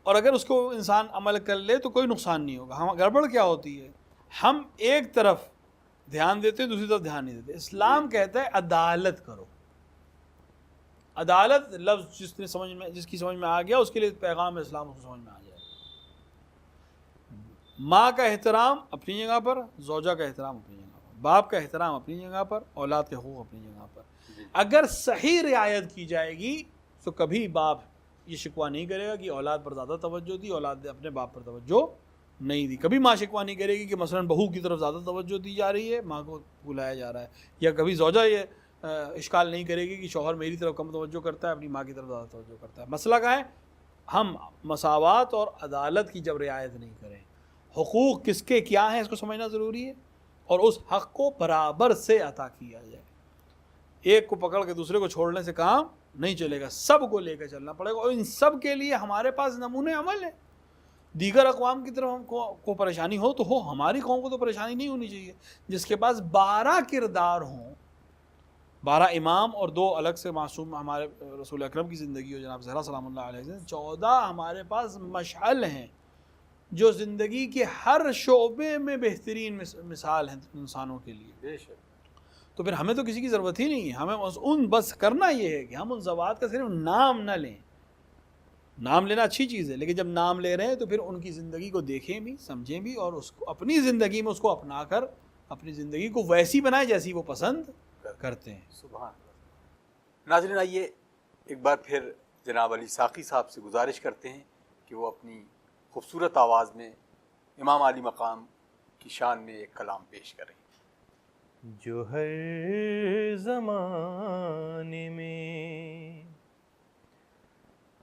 اور اگر اس کو انسان عمل کر لے تو کوئی نقصان نہیں ہوگا۔ ہم گڑبڑ کیا ہوتی ہے، ہم ایک طرف دھیان دیتے ہیں، دوسری طرف دھیان نہیں دیتے۔ اسلام کہتا ہے عدالت کرو۔ عدالت لفظ جس کی سمجھ میں آ گیا، اس کے لیے پیغام اسلام اس کو سمجھ میں آ جائے۔ ماں کا احترام اپنی جگہ پر، زوجہ کا احترام اپنی جگہ پر، باپ کا احترام اپنی جگہ پر، اولاد کے حقوق اپنی جگہ پر۔ اگر صحیح رعایت کی جائے گی تو کبھی باپ یہ شکوہ نہیں کرے گا کہ اولاد پر زیادہ توجہ دی، اولاد نے اپنے باپ پر توجہ نہیں دی. کبھی ماں شکوہ نہیں کرے گی کہ مثلاً بہو کی طرف زیادہ توجہ دی جا رہی ہے، ماں کو بلایا جا رہا ہے. یا کبھی زوجہ یہ اشکال نہیں کرے گی کہ شوہر میری طرف کم توجہ کرتا ہے، اپنی ماں کی طرف زیادہ توجہ کرتا ہے. مسئلہ کیا ہے؟ ہم مساوات اور عدالت کی جب رعایت نہیں کریں، حقوق کس کے کیا ہیں اس کو سمجھنا ضروری ہے، اور اس حق کو برابر سے عطا کیا جائے. ایک کو پکڑ کے دوسرے کو چھوڑنے سے کام نہیں چلے گا، سب کو لے کے چلنا پڑے گا. اور ان سب کے لیے ہمارے پاس نمونے عمل ہیں. دیگر اقوام کی طرف ہم کو پریشانی ہو تو ہو، ہماری قوم کو تو پریشانی نہیں ہونی چاہیے. جس کے پاس 12 کردار ہوں، 12 امام اور 2 الگ سے معصوم ہمارے رسول اکرم کی زندگی ہو جناب زہرا سلام اللہ علیہ وسلم، 14 ہمارے پاس مشعل ہیں جو زندگی کے ہر شعبے میں بہترین مثال ہیں انسانوں کے لیے. بے شک. تو پھر ہمیں تو کسی کی ضرورت ہی نہیں ہے. ہمیں بس کرنا یہ ہے کہ ہم ان ذوات کا صرف نام نہ لیں. نام لینا اچھی چیز ہے، لیکن جب نام لے رہے ہیں تو پھر ان کی زندگی کو دیکھیں بھی، سمجھیں بھی، اور اس کو اپنی زندگی میں اس کو اپنا کر اپنی زندگی کو ویسی بنائیں جیسی وہ پسند کرتے ہیں. سبحان اللہ. ناظرین آئیے ایک بار پھر جناب علی ساقی صاحب سے گزارش کرتے ہیں کہ وہ اپنی خوبصورت آواز میں امام عالی مقام کی شان میں ایک کلام پیش کریں. جو ہر زمانے میں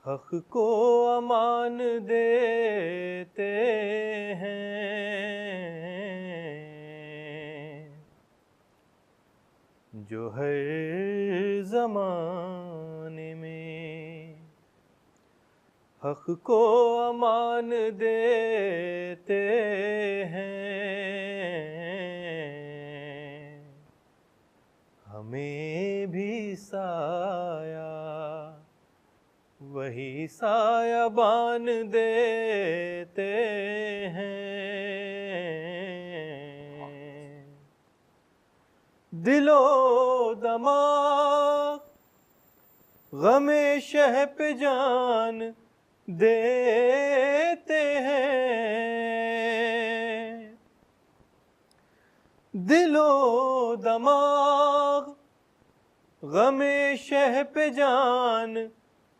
حق کو امان دیتے ہیں، جو ہر زمانے میں حق کو امان دیتے ہیں، ہمیں بھی سایہ وہی سایہ بان دیتے ہیں. دل و دماغ غم شہ پہ جان دیتے ہیں، دل و دماغ غم شہ پہ جان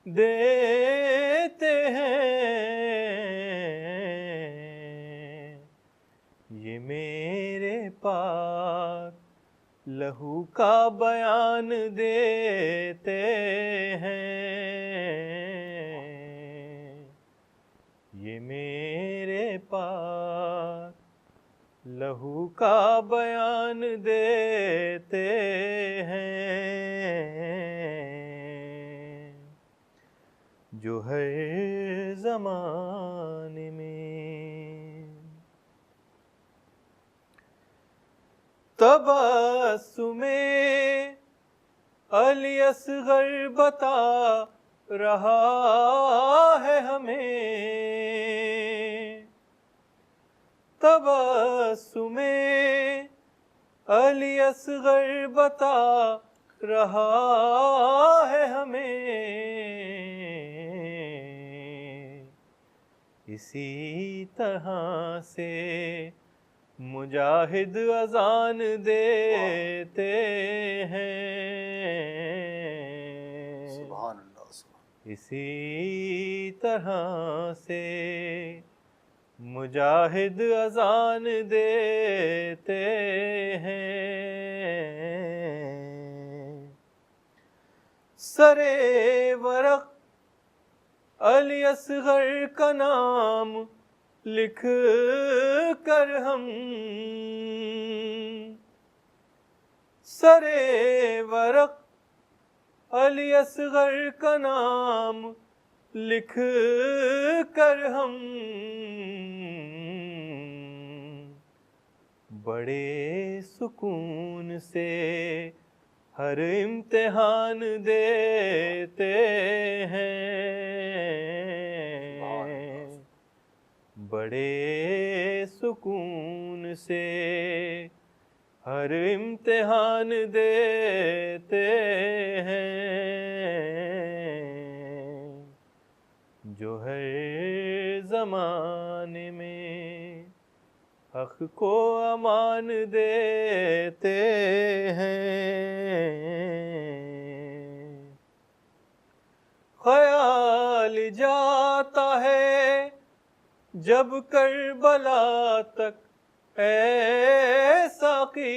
دیتے ہیں. یہ میرے پاک لہو کا بیان دیتے ہیں، یہ میرے پاک لہو کا بیان دیتے ہیں. جو ہر زمانے میں تبسم علی اصغر بتا رہا ہے ہمیں، تبسم علی اصغر بتا رہا ہے ہمیں. اسی طرح سے مجاہد اذان دیتے ہیں، سبحان اللہ. اسی طرح سے مجاہد اذان دیتے ہیں. سرے ورق علی اصغر کا نام لکھ کر ہم، سرے ورق علی اصغر کا نام لکھ کر ہم بڑے سکون سے ہر امتحان دیتے ہیں، بڑے سکون سے ہر امتحان دیتے ہیں. جو ہر زمانے میں حق کو امان دیتے ہیں. خیال جاتا ہے جب کربلا تک اے ساقی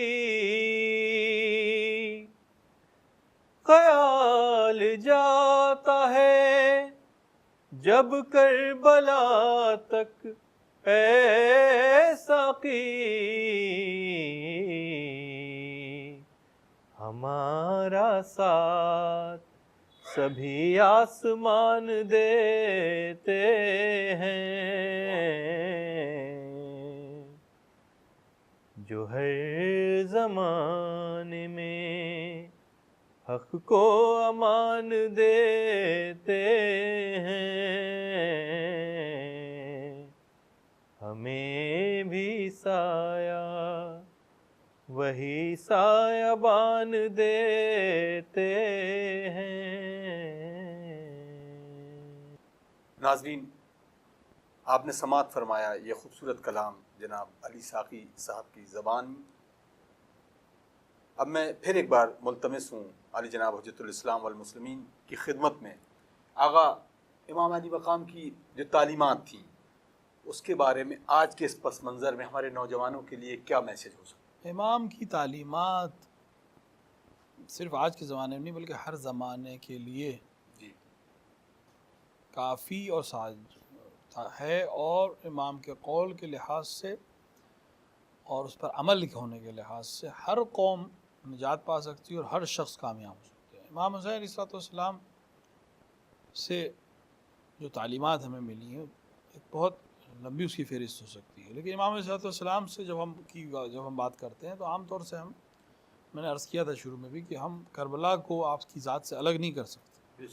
خیال جاتا ہے، جب کربلا تک اے ساقی ہمارا ساتھ سبھی آسمان دیتے ہیں، جو ہر زمانے میں حق کو امان دیتے ہیں، ہمیں بھی سایہ وہی سایبان دیتے ہیں۔ ناظرین، آپ نے سماعت فرمایا یہ خوبصورت کلام جناب علی ساقی صاحب کی زبان۔ اب میں پھر ایک بار ملتمس ہوں علی جناب حجت الاسلام والمسلمین کی خدمت میں، آغا امام علی مقام کی جو تعلیمات تھیں اس کے بارے میں آج کے اس پس منظر میں ہمارے نوجوانوں کے لیے کیا میسج ہو سکتا ہے؟ امام کی تعلیمات صرف آج کے زمانے میں نہیں بلکہ ہر زمانے کے لیے جی کافی اور ساز ہے، اور امام کے قول کے لحاظ سے اور اس پر عمل ہونے کے لحاظ سے ہر قوم نجات پا سکتی ہے اور ہر شخص کامیاب ہو سکتا ہے۔ امام حسین علیہ السلام سے جو تعلیمات ہمیں ملی ہیں ایک بہت لمبی اس کی فہرست ہو سکتی ہے، لیکن امام علیہ السلام سے جب ہم بات کرتے ہیں تو عام طور سے میں نے عرض کیا تھا شروع میں بھی کہ ہم کربلا کو آپ کی ذات سے الگ نہیں کر سکتے۔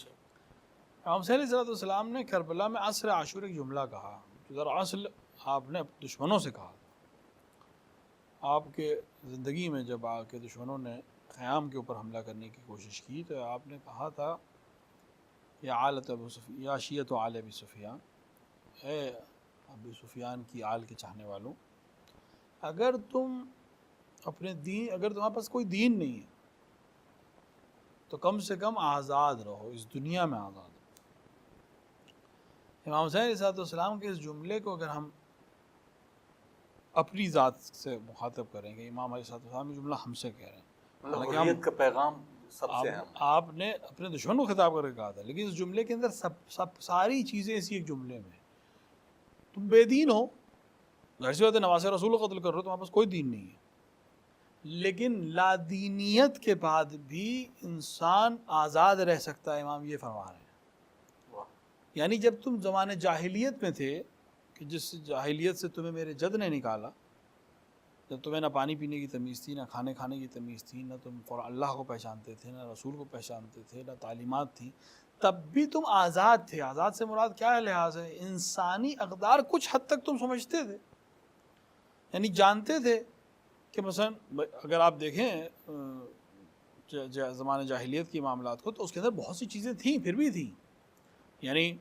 امام حسین علیہ السلام نے کربلا میں عصر عاشور ایک جملہ کہا جو دراصل آپ نے دشمنوں سے کہا۔ آپ کے زندگی میں جب آپ کے دشمنوں نے خیام کے اوپر حملہ کرنے کی کوشش کی تو آپ نے کہا تھا یا آلت ابو سفیان، یا شیعت و آل ابی سفیان، اے ابو سفیان کی آل کے چاہنے والوں، اگر تمہارے پاس کوئی دین نہیں ہے تو کم سے کم آزاد رہو، اس دنیا میں آزاد رہو۔ امام حسین علیہ السلام کے اس جملے کو اگر ہم اپنی ذات سے مخاطب کریں گے، امام علیہ السلام یہ جملہ ہم سے کہہ رہے ہیں، حریت کا پیغام سب سے اہم۔ آپ نے اپنے دشمن کو خطاب کر کے کہا تھا، لیکن اس جملے کے اندر ساری چیزیں اسی ایک جملے میں۔ تم بے دین ہو، ظاہر سی بات ہے، نواز رسول کو قتل کر رہے ہو، تمہارے پاس کوئی دین نہیں ہے، لیکن لادینیت کے بعد بھی انسان آزاد رہ سکتا ہے، امام یہ فرما رہے ہیں۔ یعنی جب تم زمانے جاہلیت میں تھے کہ جس جاہلیت سے تمہیں میرے جد نے نکالا، جب تمہیں نہ پانی پینے کی تمیز تھی، نہ کھانے کی تمیز تھی، نہ تم اللہ کو پہچانتے تھے، نہ رسول کو پہچانتے تھے، نہ تعلیمات تھی، تب بھی تم آزاد تھے۔ آزاد سے مراد کیا ہے لحاظ ہے؟ انسانی اقدار کچھ حد تک تم سمجھتے تھے، یعنی جانتے تھے کہ مثلا اگر آپ دیکھیں زمانے جاہلیت کی معاملات کو تو اس کے اندر بہت سی چیزیں تھیں، پھر بھی تھیں، یعنی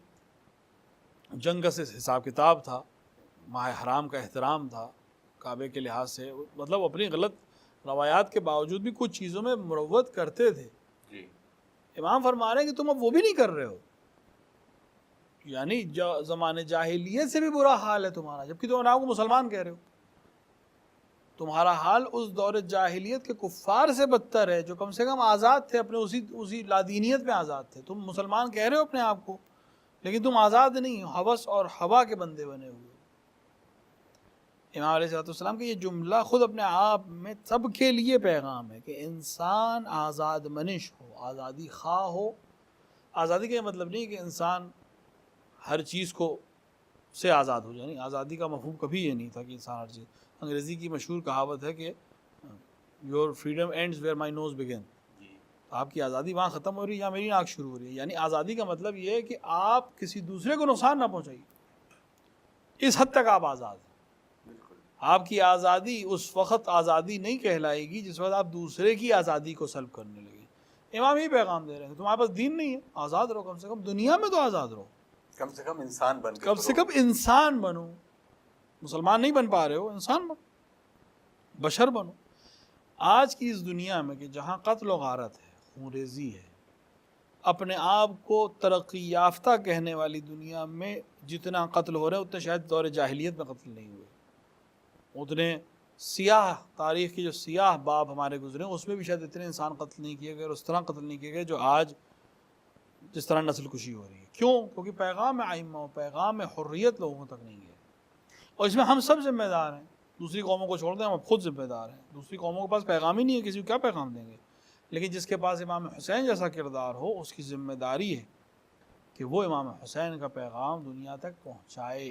جنگ کا حساب کتاب تھا، ماہ حرام کا احترام تھا کعبے کے لحاظ سے، مطلب اپنی غلط روایات کے باوجود بھی کچھ چیزوں میں مروت کرتے تھے۔ امام فرما رہے ہیں کہ تم اب وہ بھی نہیں کر رہے ہو، یعنی زمانے جاہلیت سے بھی برا حال ہے تمہارا، جبکہ تم اپنے آپ کو مسلمان کہہ رہے ہو۔ تمہارا حال اس دور جاہلیت کے کفار سے بدتر ہے جو کم سے کم آزاد تھے، اپنے اسی لادینیت میں آزاد تھے۔ تم مسلمان کہہ رہے ہو اپنے آپ کو، لیکن تم آزاد نہیں ہو، ہوس اور ہوا کے بندے بنے ہوئے۔ امام علیہ السلام کا یہ جملہ خود اپنے آپ میں سب کے لیے پیغام ہے کہ انسان آزاد منش ہو، آزادی خواہ ہو۔ آزادی کا یہ مطلب نہیں کہ انسان ہر چیز کو سے آزاد ہو جائے، آزادی کا مفہوم کبھی یہ نہیں تھا کہ انسان ہر چیز۔ انگریزی کی مشہور کہاوت ہے کہ your freedom ends where my nose begins, آپ کی آزادی وہاں ختم ہو رہی ہے یا میری ناک شروع ہو رہی ہے۔ یعنی آزادی کا مطلب یہ ہے کہ آپ کسی دوسرے کو نقصان نہ پہنچائیے، اس حد تک آپ آزاد ہیں۔ آپ کی آزادی اس وقت آزادی نہیں کہلائے گی جس وقت آپ دوسرے کی آزادی کو سلب کرنے لگے۔ امام یہ پیغام دے رہے ہیں تمہارے پاس دین نہیں ہے، آزاد رہو، کم سے کم دنیا میں تو آزاد رہو، کم سے کم انسان بن کے کم سے کم انسان بنو۔ مسلمان نہیں بن پا رہے ہو، انسان بنو، بشر بنو۔ آج کی اس دنیا میں کہ جہاں قتل و غارت ہے، خون ریزی ہے، اپنے آپ کو ترقی یافتہ کہنے والی دنیا میں جتنا قتل ہو رہے ہیں اتنے شاید دور جاہلیت میں قتل نہیں ہوئے. اتنے سیاہ تاریخ کی جو سیاہ باب ہمارے گزرے ہیں اس میں بھی شاید اتنے انسان قتل نہیں کیے گئے اور اس طرح قتل نہیں کیے گئے جو آج جس طرح نسل کشی ہو رہی ہے. کیوں؟ کیونکہ پیغام ائمہ، پیغام حریت لوگوں تک نہیں ہے. اور اس میں ہم سب ذمہ دار ہیں. دوسری قوموں کو چھوڑ دیں، ہم خود ذمہ دار ہیں. دوسری قوموں کے پاس پیغام ہی نہیں ہے، کسی کو کیا پیغام دیں گے؟ لیکن جس کے پاس امام حسین جیسا کردار ہو اس کی ذمہ داری ہے کہ وہ امام حسین کا پیغام دنیا تک پہنچائے.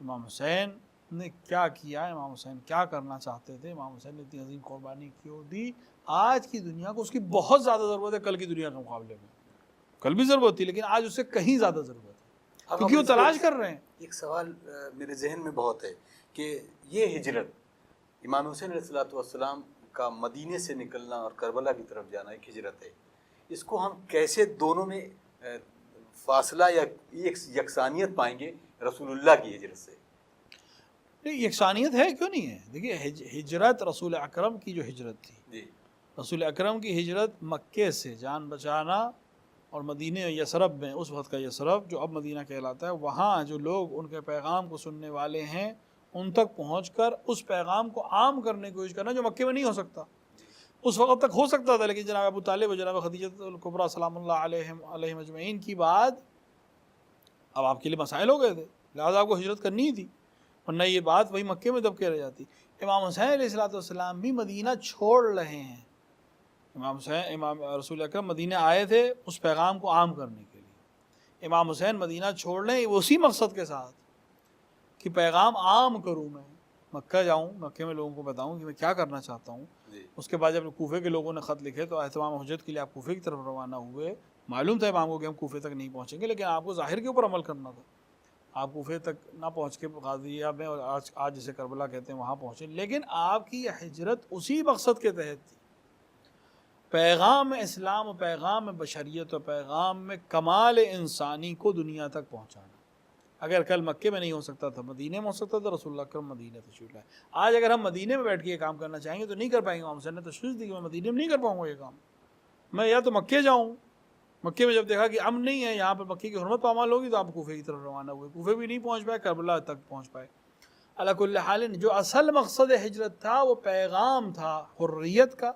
امام حسین نے کیا کیا، امام حسین کیا کرنا چاہتے تھے، امام حسین نے اتنی عظیم قربانی کیوں دی. آج کی دنیا کو اس کی بہت زیادہ ضرورت ہے کل کی دنیا کے مقابلے میں. کل بھی ضرورت تھی لیکن آج اس سے کہیں زیادہ ضرورت ہے کیونکہ وہ تلاش کر رہے ہیں. ایک سوال میرے ذہن میں بہت ہے کہ یہ ہجرت امام حسین علیہ السلام کا مدینے سے نکلنا اور کربلا کی طرف جانا ایک ہجرت ہے. اس کو ہم کیسے دونوں میں فاصلہ یا ایک یکسانیت پائیں گے رسول اللہ کی ہجرت سے؟ یکسانیت ہے، کیوں نہیں ہے؟ دیکھیے ہجرت رسول اکرم کی جو ہجرت تھی، جی رسول اکرم کی ہجرت مکے سے جان بچانا اور مدینہ یثرب میں، اس وقت کا یثرب جو اب مدینہ کہلاتا ہے، وہاں جو لوگ ان کے پیغام کو سننے والے ہیں ان تک پہنچ کر اس پیغام کو عام کرنے کی کوشش کرنا جو مکے میں نہیں ہو سکتا. اس وقت تک ہو سکتا تھا لیکن جناب ابو طالب و جناب خدیجہ الکبریٰ سلام اللہ علیہم اجمعین کی بعد اب آپ کے لیے مسائل ہو گئے تھے، لہٰذا آپ کو ہجرت کرنی ہی تھی، ورنہ یہ بات وہی مکے میں دب کے رہ جاتی. امام حسین علیہ السلام بھی مدینہ چھوڑ رہے ہیں. امام رسول اکرم مدینہ آئے تھے اس پیغام کو عام کرنے کے لیے. امام حسین مدینہ چھوڑ لیں اسی مقصد کے ساتھ کہ پیغام عام کروں، میں مکہ جاؤں، مکے میں لوگوں کو بتاؤں کہ میں کیا کرنا چاہتا ہوں. اس کے بعد جب کوفے کے لوگوں نے خط لکھے تو اہتمام حجت کے لیے آپ کوفے کی طرف روانہ ہوئے. معلوم تھا امام کو کہ ہم کوفے تک نہیں پہنچیں گے لیکن آپ کو ظاہر کے اوپر عمل کرنا تھا. آپ کوفے تک نہ پہنچ کے غازیہ میں اور آج جسے کربلا کہتے ہیں وہاں پہنچے، لیکن آپ کی یہ ہجرت اسی مقصد کے تحت تھی، پیغام اسلام و پیغام بشریت و پیغام میں کمال انسانی کو دنیا تک پہنچانا. اگر کل مکے میں نہیں ہو سکتا تھا مدینے میں ہو سکتا تھا، رسول اللہ اکرم مدینے تشریف لائے. آج اگر ہم مدینے میں بیٹھ کے یہ کام کرنا چاہیں گے تو نہیں کر پائیں گے. امام حسین نے تشخیص دی کہ میں مدینے میں نہیں کر پاؤں گا یہ کام، میں یا تو مکے جاؤں. مکے میں جب دیکھا کہ امن نہیں ہے، یہاں پر مکے کی حرمت پامال ہوگی تو آپ کوفے کی طرف روانہ ہوئے. کوفے بھی نہیں پہنچ پائے، کربلا تک پہنچ پائے. علی کل حال جو اصل مقصد ہجرت تھا وہ پیغام تھا حریت کا،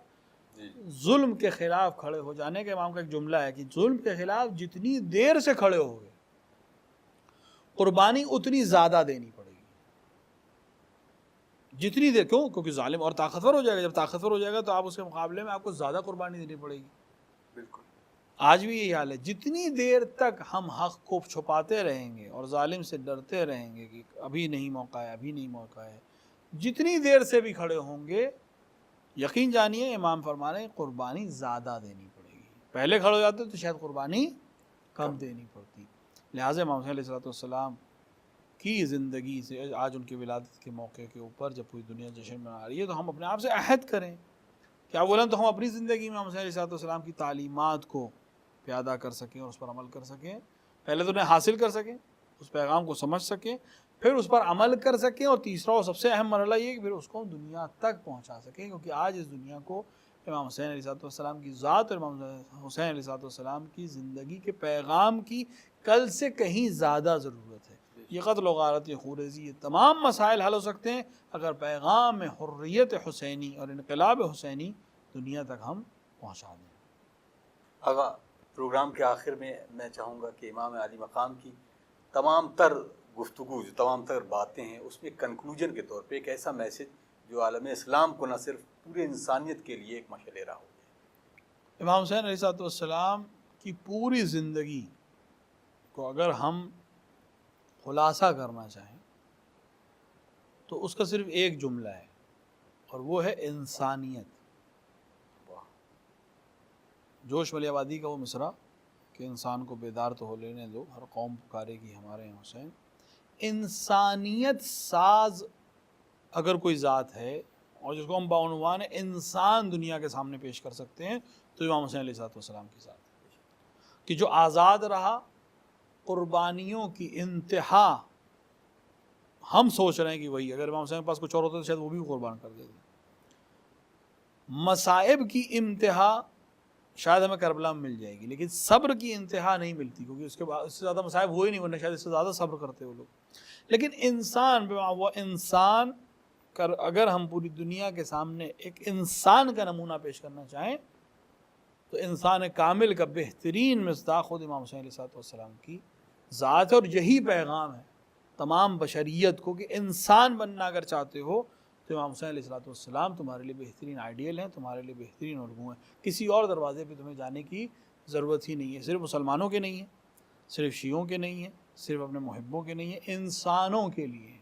ظلم کے خلاف کھڑے ہو جانے کا. امام کا ایک جملہ ہے کہ ظلم کے خلاف جتنی دیر سے کھڑے ہو گئے قربانی اتنی زیادہ دینی پڑے گی. جتنی دیر، کیوں؟ کیونکہ ظالم اور طاقتور ہو جائے گا. جب طاقتور ہو جائے گا تو آپ اس کے مقابلے میں آپ کو زیادہ قربانی دینی پڑے گی. بالکل آج بھی یہی حال ہے. جتنی دیر تک ہم حق کو چھپاتے رہیں گے اور ظالم سے ڈرتے رہیں گے کہ ابھی نہیں موقع ہے، ابھی نہیں موقع ہے، جتنی دیر سے بھی کھڑے ہوں گے یقین جانیے امام فرما رہے ہیں قربانی زیادہ دینی پڑے گی. پہلے کھڑے ہو جاتے تو شاید قربانی کم دینی پڑتی. لہٰذا امام حسین علیہ السلام کی زندگی سے آج ان کی ولادت کے موقع کے اوپر جب پوری دنیا جشن منا رہی ہے تو ہم اپنے آپ سے عہد کریں کہ اولاً تو ہم اپنی زندگی میں امام حسین علیہ السلام کی تعلیمات کو پیادہ کر سکیں اور اس پر عمل کر سکیں. پہلے تو انہیں حاصل کر سکیں، اس پیغام کو سمجھ سکیں، پھر اس پر عمل کر سکیں، اور تیسرا اور سب سے اہم مرحلہ یہ کہ پھر اس کو دنیا تک پہنچا سکیں. کیونکہ آج اس دنیا کو امام حسین علیہ السلام کی ذات اور امام حسین علیہ السلام کی زندگی کے پیغام کی کل سے کہیں زیادہ ضرورت ہے. یہ قتل و غارت، یہ خوریزی، یہ تمام مسائل حل ہو سکتے ہیں اگر پیغام حریت حسینی اور انقلاب حسینی دنیا تک ہم پہنچا دیں. آغا پروگرام کے آخر میں میں چاہوں گا کہ امام علی مقام کی تمام تر گفتگو، جو تمام تر باتیں ہیں، اس میں کنکلوژن کے طور پہ ایک ایسا میسج جو عالم اسلام کو نہ صرف پورے انسانیت کے لیے ایک مشعل راہ ہو جائے. امام حسین علیہ السلام کی پوری زندگی کو اگر ہم خلاصہ کرنا چاہیں تو اس کا صرف ایک جملہ ہے اور وہ ہے انسانیت. جوش ولی آبادی کا وہ مصرع کہ انسان کو بیدار تو ہو لینے دو، ہر قوم پکارے گی ہمارے یہاں حسین. انسانیت ساز اگر کوئی ذات ہے اور جس کو ہم بعنوان انسان دنیا کے سامنے پیش کر سکتے ہیں تو امام حسین علیہ السلام کی ذات ہے کہ جو آزاد رہا، قربانیوں کی انتہا ہم سوچ رہے ہیں کہ وہی اگر امام حسین کے پاس کچھ اور ہوتا تو شاید وہ بھی قربان کر دیتے. مصائب کی انتہا شاید ہمیں کربلا میں مل جائے گی، لیکن صبر کی انتہا نہیں ملتی، کیونکہ اس کے بعد اس سے زیادہ مصائب ہوئے نہیں، ورنہ شاید اس سے زیادہ صبر کرتے وہ لوگ. لیکن انسان وہ انسان اگر ہم پوری دنیا کے سامنے ایک انسان کا نمونہ پیش کرنا چاہیں تو انسان کامل کا بہترین مصداق خود امام حسین علیہ السلام کی ذات ہے، اور یہی پیغام ہے تمام بشریت کو کہ انسان بننا اگر چاہتے ہو تو امام حسین علیہ السلام تمہارے لیے بہترین آئیڈیل ہیں، تمہارے لیے بہترین الگو ہیں. کسی اور دروازے پہ تمہیں جانے کی ضرورت ہی نہیں ہے. صرف مسلمانوں کے نہیں ہے، صرف شیعوں کے نہیں ہے، صرف اپنے محبوں کے نہیں ہے، انسانوں کے لیے.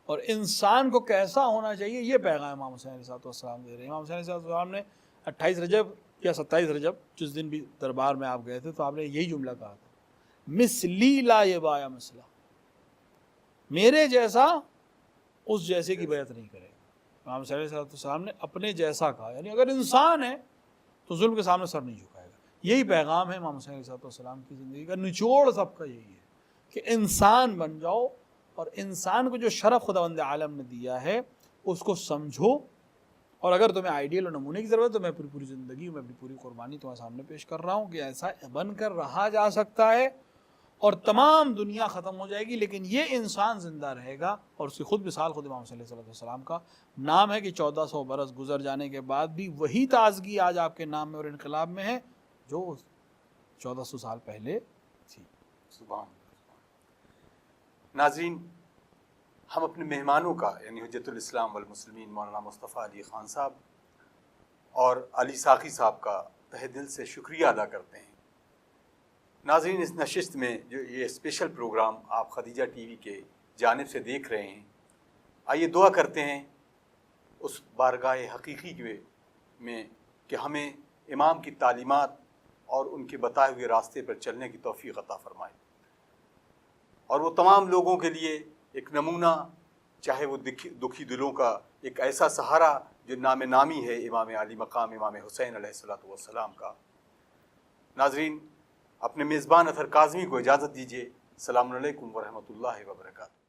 اور انسان کو کیسا ہونا چاہیے یہ پیغام امام حسین علیہ السلام دے رہے ہیں. امام حسین علیہ السلام نے 28 رجب یا 27 رجب جس دن بھی دربار میں آپ گئے تھے تو آپ نے یہی جملہ کہا تھا، مثلی لا یبایا مثلا، میرے جیسا اس جیسے کی بیعت نہیں کرے گا. امام حسین علیہ السلام نے اپنے جیسا کہا، یعنی اگر انسان ہے تو ظلم کے سامنے سر نہیں جھکائے گا. یہی پیغام ہے امام حسین علیہ السلام کی زندگی کا، نچوڑ سب کا یہی ہے کہ انسان بن جاؤ، اور انسان کو جو شرف خداوند عالم نے دیا ہے اس کو سمجھو. اور اگر تمہیں آئیڈیل اور نمونے کی ضرورت ہے تو میں پوری زندگی میں اپنی پوری قربانی تمہارے سامنے پیش کر رہا ہوں کہ ایسا بن کر رہا جا سکتا ہے، اور تمام دنیا ختم ہو جائے گی لیکن یہ انسان زندہ رہے گا. اور اس کی خود مثال خود امام صلی اللہ علیہ وسلم کا نام ہے کہ 1400 برس گزر جانے کے بعد بھی وہی تازگی آج آپ کے نام میں اور انقلاب میں ہے جو 1400 سال پہلے تھی. سبحان اللہ. ناظرین، ہم اپنے مہمانوں کا یعنی حجت الاسلام والمسلمین مولانا مصطفیٰ علی خان صاحب اور علی ساقی صاحب کا تہ دل سے شکریہ ادا کرتے ہیں. ناظرین، اس نشست میں جو یہ اسپیشل پروگرام آپ خدیجہ ٹی وی کے جانب سے دیکھ رہے ہیں، آئیے دعا کرتے ہیں اس بارگاہ حقیقی میں کہ ہمیں امام کی تعلیمات اور ان کے بتائے ہوئے راستے پر چلنے کی توفیق عطا فرمائے، اور وہ تمام لوگوں کے لیے ایک نمونہ، چاہے وہ دکھی دلوں کا ایک ایسا سہارا جو نام نامی ہے امام علی مقام امام حسین علیہ السلام کا. ناظرین، اپنے میزبان اطہر کاظمی کو اجازت دیجیے. السلام علیکم ورحمۃ اللہ وبرکاتہ.